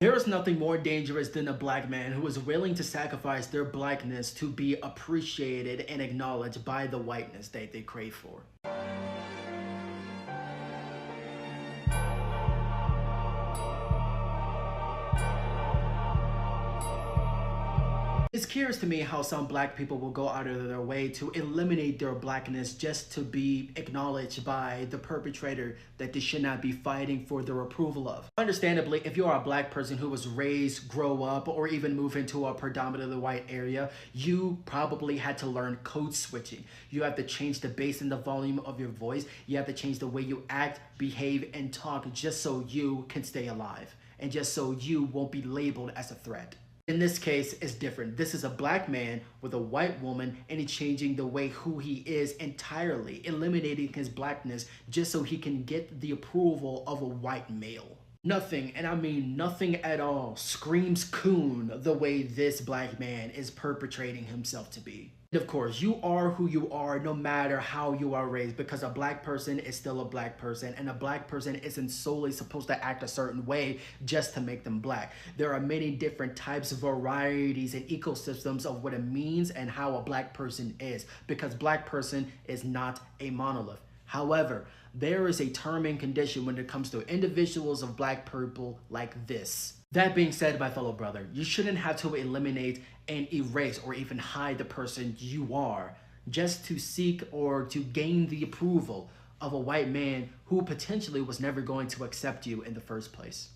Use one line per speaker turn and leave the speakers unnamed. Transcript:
There is nothing more dangerous than a black man who is willing to sacrifice their blackness to be appreciated and acknowledged by the whiteness that they crave for. It's curious to me how some black people will go out of their way to eliminate their blackness just to be acknowledged by the perpetrator that they should not be fighting for their approval of. Understandably, if you are a black person who was raised, grow up, or even move into a predominantly white area, you probably had to learn code switching. You have to change the bass and the volume of your voice. You have to change the way you act, behave, and talk just so you can stay alive and just so you won't be labeled as a threat. In this case, it's different. This is a black man with a white woman, and he's changing the way who he is entirely, eliminating his blackness just so he can get the approval of a white male. Nothing, and I mean nothing at all, screams coon the way this black man is perpetrating himself to be. Of course, you are who you are no matter how you are raised, because a black person is still a black person, and a black person isn't solely supposed to act a certain way just to make them black. There are many different types, varieties, and ecosystems of what it means and how a black person is, because black person is not a monolith. However, there is a term and condition when it comes to individuals of black people like this. That being said, my fellow brother, you shouldn't have to eliminate and erase or even hide the person you are just to seek or to gain the approval of a white man who potentially was never going to accept you in the first place.